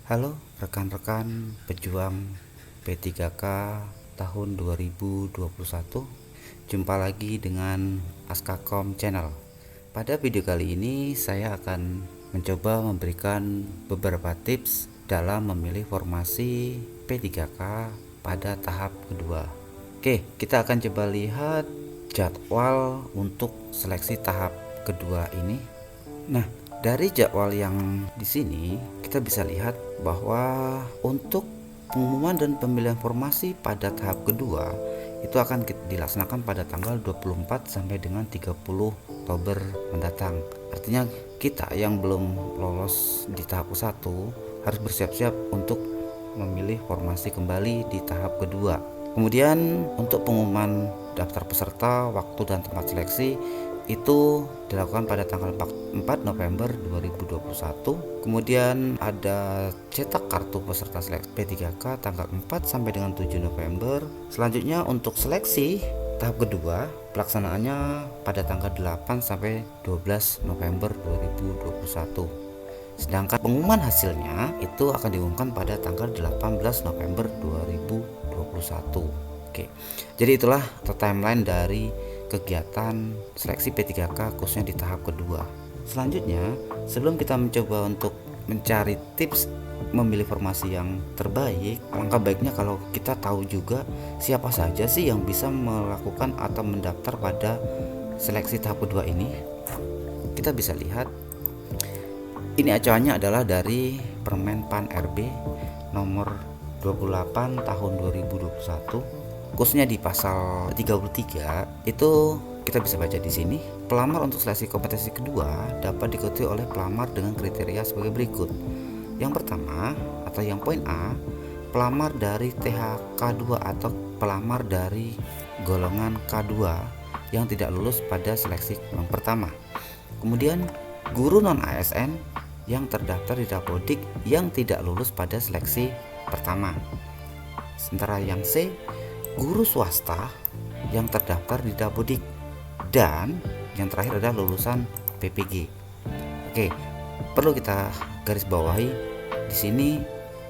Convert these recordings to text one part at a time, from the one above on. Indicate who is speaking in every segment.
Speaker 1: Halo rekan-rekan pejuang P3K tahun 2021. Jumpa lagi dengan Askakom Channel. Pada video kali ini saya akan mencoba memberikan beberapa tips dalam memilih formasi P3K pada tahap kedua. Oke, kita akan coba lihat jadwal untuk seleksi tahap kedua ini. Nah, dari jadwal yang di sini kita bisa lihat bahwa untuk pengumuman dan pemilihan formasi pada tahap kedua itu akan dilaksanakan pada tanggal 24 sampai dengan 30 Oktober mendatang. Artinya kita yang belum lolos di tahap ke-1 harus bersiap-siap untuk memilih formasi kembali di tahap kedua. Kemudian untuk pengumuman daftar peserta, waktu dan tempat seleksi itu dilakukan pada tanggal 4 November 2021. Kemudian ada cetak kartu peserta seleksi P3K tanggal 4 sampai dengan 7 November. Selanjutnya untuk seleksi tahap kedua pelaksanaannya pada tanggal 8 sampai 12 November 2021. Sedangkan pengumuman hasilnya itu akan diumumkan pada tanggal 18 November 2021. Oke. Jadi itulah timeline dari kegiatan seleksi P3K khususnya di tahap kedua. Selanjutnya, sebelum kita mencoba untuk mencari tips memilih formasi yang terbaik, alangkah baiknya kalau kita tahu juga siapa saja sih yang bisa melakukan atau mendaftar pada seleksi tahap kedua ini. Kita bisa lihat ini acuannya adalah dari Permen PAN RB nomor 28 tahun 2021. Khususnya di pasal 33 itu kita bisa baca di sini, pelamar untuk seleksi kompetensi kedua dapat diikuti oleh pelamar dengan kriteria sebagai berikut. Yang pertama atau yang poin A, pelamar dari THK2 atau pelamar dari golongan K2 yang tidak lulus pada seleksi yang pertama. Kemudian guru non ASN yang terdaftar di Dapodik yang tidak lulus pada seleksi pertama. Sementara yang C, guru swasta yang terdaftar di Dapodik, dan yang terakhir adalah lulusan PPG. Oke, perlu kita garis bawahi di sini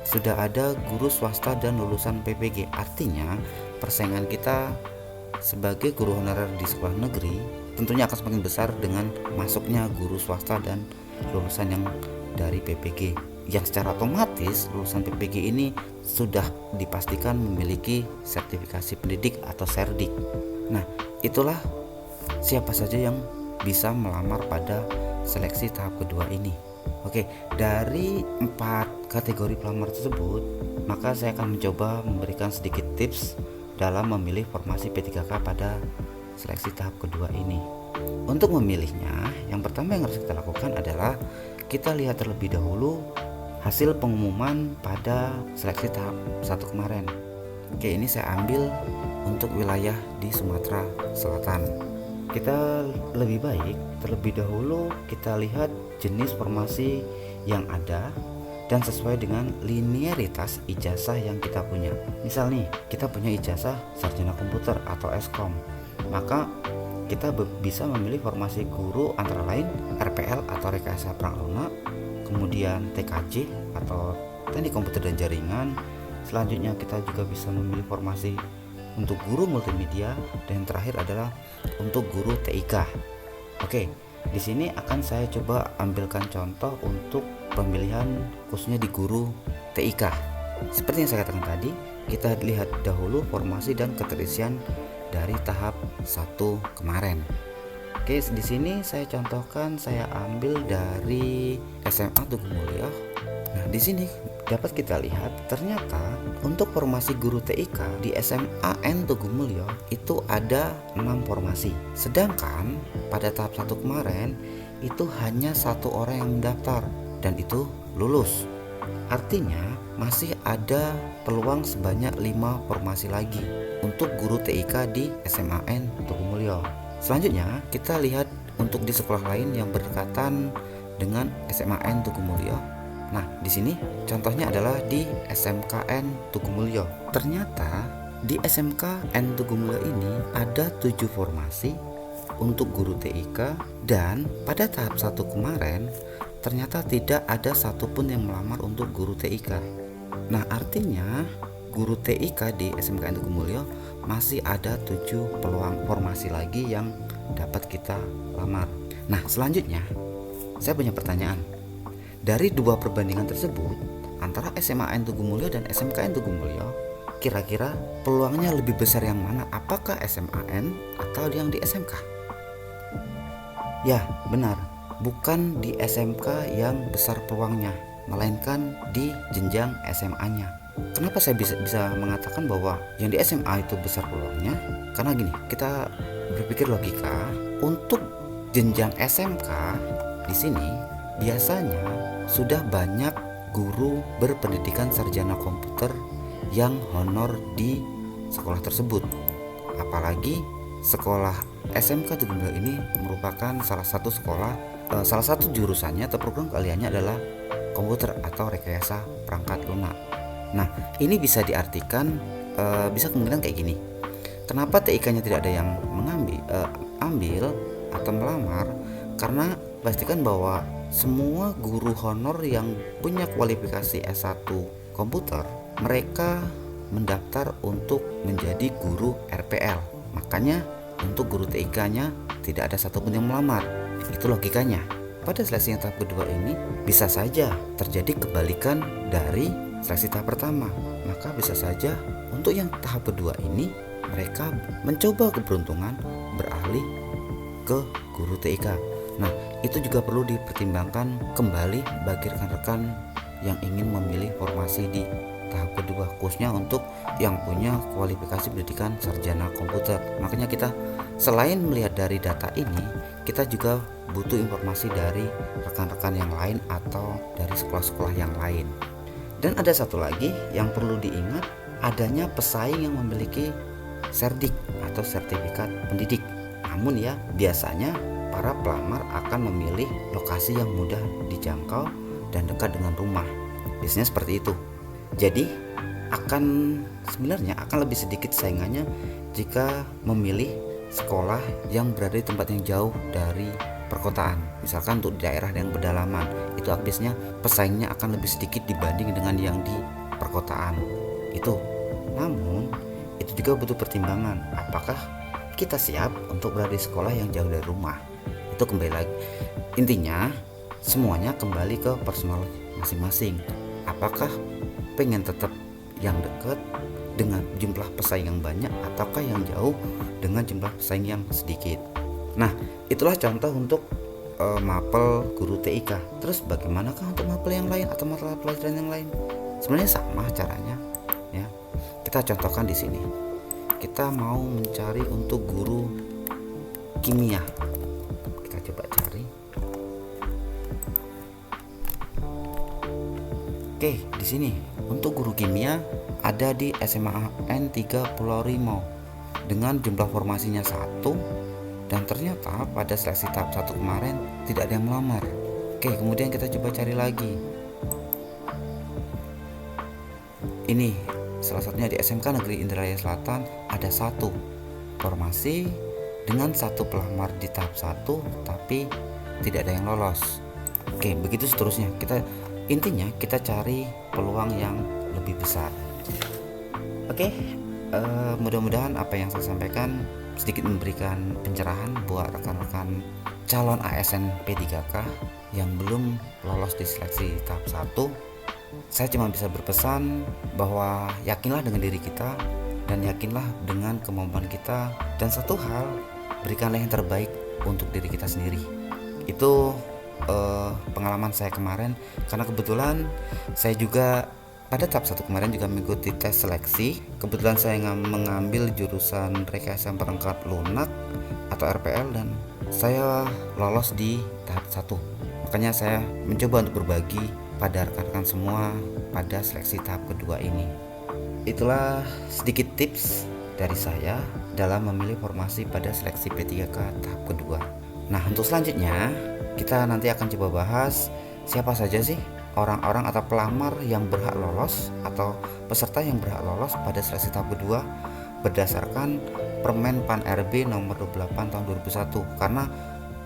Speaker 1: sudah ada guru swasta dan lulusan PPG. Artinya persaingan kita sebagai guru honorer di sekolah negeri tentunya akan semakin besar dengan masuknya guru swasta dan lulusan yang dari PPG, yang secara otomatis lulusan PPG ini sudah dipastikan memiliki sertifikasi pendidik atau serdik. Nah, itulah siapa saja yang bisa melamar pada seleksi tahap kedua ini. Oke, dari 4 kategori pelamar tersebut, maka saya akan mencoba memberikan sedikit tips dalam memilih formasi P3K pada seleksi tahap kedua ini. Untuk memilihnya, yang pertama yang harus kita lakukan adalah kita lihat terlebih dahulu hasil pengumuman pada seleksi tahap 1 kemarin. Oke, ini saya ambil untuk wilayah di Sumatera Selatan. Kita lebih baik terlebih dahulu kita lihat jenis formasi yang ada dan sesuai dengan linearitas ijazah yang kita punya. Misal nih, kita punya ijazah sarjana komputer atau Eskom, maka kita bisa memilih formasi guru antara lain RPL atau Rekayasa Perang Lunak, kemudian TKJ atau Teknik Komputer dan Jaringan. Selanjutnya kita juga bisa memilih formasi untuk guru multimedia, dan yang terakhir adalah untuk guru TIK. Oke, di sini akan saya coba ambilkan contoh untuk pemilihan khususnya di guru TIK. Seperti yang saya katakan tadi, kita lihat dahulu formasi dan keterisian dari tahap 1 kemarin. Oke, di sini saya contohkan, saya ambil dari SMA Tugu Mulyo. Nah, di sini dapat kita lihat ternyata untuk formasi guru TIK di SMA N Tugu Mulyo itu ada 6 formasi. Sedangkan pada tahap 1 kemarin itu hanya 1 orang yang mendaftar dan itu lulus. Artinya masih ada peluang sebanyak 5 formasi lagi untuk guru TIK di SMA N Tugu Mulyo. Selanjutnya kita lihat untuk di sekolah lain yang berdekatan dengan SMA N Tugu Mulyo. Nah, di sini contohnya adalah di SMKN Tugu Mulyo. Ternyata di SMKN Tugu Mulyo ini ada 7 formasi untuk guru TIK, dan pada tahap 1 kemarin ternyata tidak ada satupun yang melamar untuk guru TIK. Nah, artinya guru TIK di SMKN Tugu Mulyo masih ada 7 peluang formasi lagi yang dapat kita lamar. Nah, selanjutnya saya punya pertanyaan. Dari 2 perbandingan tersebut antara SMAN Tugu Mulyo dan SMKN Tugu Mulyo, kira-kira peluangnya lebih besar yang mana? Apakah SMAN atau yang di SMK? Ya, benar. Bukan di SMK yang besar peluangnya, melainkan di jenjang SMA-nya. Kenapa saya bisa mengatakan bahwa yang di SMA itu besar peluangnya? Karena gini, kita berpikir logika. Untuk jenjang SMK di sini biasanya sudah banyak guru berpendidikan sarjana komputer yang honor di sekolah tersebut. Apalagi sekolah SMK Tugu Mulyo ini merupakan salah satu jurusannya atau program keahliannya adalah komputer atau rekayasa perangkat lunak. Nah, ini bisa diartikan bisa kemungkinan kayak gini. Kenapa TIK-nya tidak ada yang ambil atau melamar? Karena pastikan bahwa semua guru honor yang punya kualifikasi S1 komputer, mereka mendaftar untuk menjadi guru RPL. Makanya untuk guru TIK-nya tidak ada satupun yang melamar. Itu logikanya. Pada seleksi yang tahap kedua ini bisa saja terjadi kebalikan dari seleksi tahap pertama. Maka bisa saja untuk yang tahap kedua ini mereka mencoba keberuntungan beralih ke guru TIK. Nah, itu juga perlu dipertimbangkan kembali bagi rekan-rekan yang ingin memilih formasi di tahap kedua, khususnya untuk yang punya kualifikasi pendidikan sarjana komputer. Makanya kita selain melihat dari data ini, kita juga butuh informasi dari rekan-rekan yang lain atau dari sekolah-sekolah yang lain. Dan ada satu lagi yang perlu diingat, adanya pesaing yang memiliki serdik atau sertifikat pendidik. Namun ya, biasanya para pelamar akan memilih lokasi yang mudah dijangkau dan dekat dengan rumah. Biasanya seperti itu. Jadi sebenarnya akan lebih sedikit saingannya jika memilih sekolah yang berada di tempat yang jauh dari perkotaan. Misalkan untuk daerah yang pedalaman, itu biasanya pesaingnya akan lebih sedikit dibanding dengan yang di perkotaan. Itu. Namun, itu juga butuh pertimbangan. Apakah kita siap untuk berada di sekolah yang jauh dari rumah? Itu kembali lagi. Intinya, semuanya kembali ke personal masing-masing. Apakah pengen tetap yang dekat dengan jumlah pesaing yang banyak, ataukah yang jauh dengan jumlah pesaing yang sedikit? Nah, itulah contoh untuk mapel guru TIK. Terus bagaimanakah untuk mapel yang lain atau mata pelajaran yang lain? Sebenarnya sama caranya, ya. Kita contohkan di sini. Kita mau mencari untuk guru kimia. Kita coba cari. Oke, di sini untuk guru kimia ada di SMAN 3 Pulau Rimau dengan jumlah formasinya 1, dan ternyata pada seleksi tahap 1 kemarin tidak ada yang melamar. Oke, kemudian kita coba cari lagi. Ini salah satunya di SMK Negeri Indralaya Selatan ada 1 formasi dengan 1 pelamar di tahap 1 tapi tidak ada yang lolos. Oke, begitu seterusnya. Intinya kita cari peluang yang lebih besar. Oke, mudah-mudahan apa yang saya sampaikan sedikit memberikan pencerahan buat rekan-rekan calon ASN P3K yang belum lolos di seleksi tahap 1. Saya cuma bisa berpesan bahwa yakinlah dengan diri kita dan yakinlah dengan kemampuan kita, dan satu hal, berikanlah yang terbaik untuk diri kita sendiri. Itu pengalaman saya kemarin, karena kebetulan saya juga pada tahap 1 kemarin juga mengikuti tes seleksi. Kebetulan saya mengambil jurusan rekayasa perangkat lunak atau RPL dan saya lolos di tahap 1. Makanya saya mencoba untuk berbagi pada rekan-rekan semua pada seleksi tahap kedua ini. Itulah sedikit tips dari saya dalam memilih formasi pada seleksi P3K tahap kedua. Nah, untuk selanjutnya kita nanti akan coba bahas siapa saja sih orang-orang atau pelamar yang berhak lolos atau peserta yang berhak lolos pada seleksi tahap kedua berdasarkan Permen PAN RB nomor 28 tahun 2001. Karena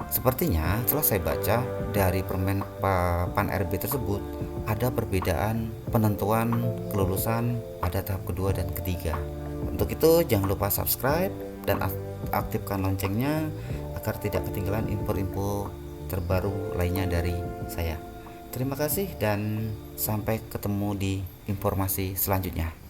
Speaker 1: Sepertinya setelah saya baca dari permen PAN RB tersebut ada perbedaan penentuan kelulusan pada tahap kedua dan ketiga. Untuk itu jangan lupa subscribe dan aktifkan loncengnya agar tidak ketinggalan info-info terbaru lainnya dari saya. Terima kasih dan sampai ketemu di informasi selanjutnya.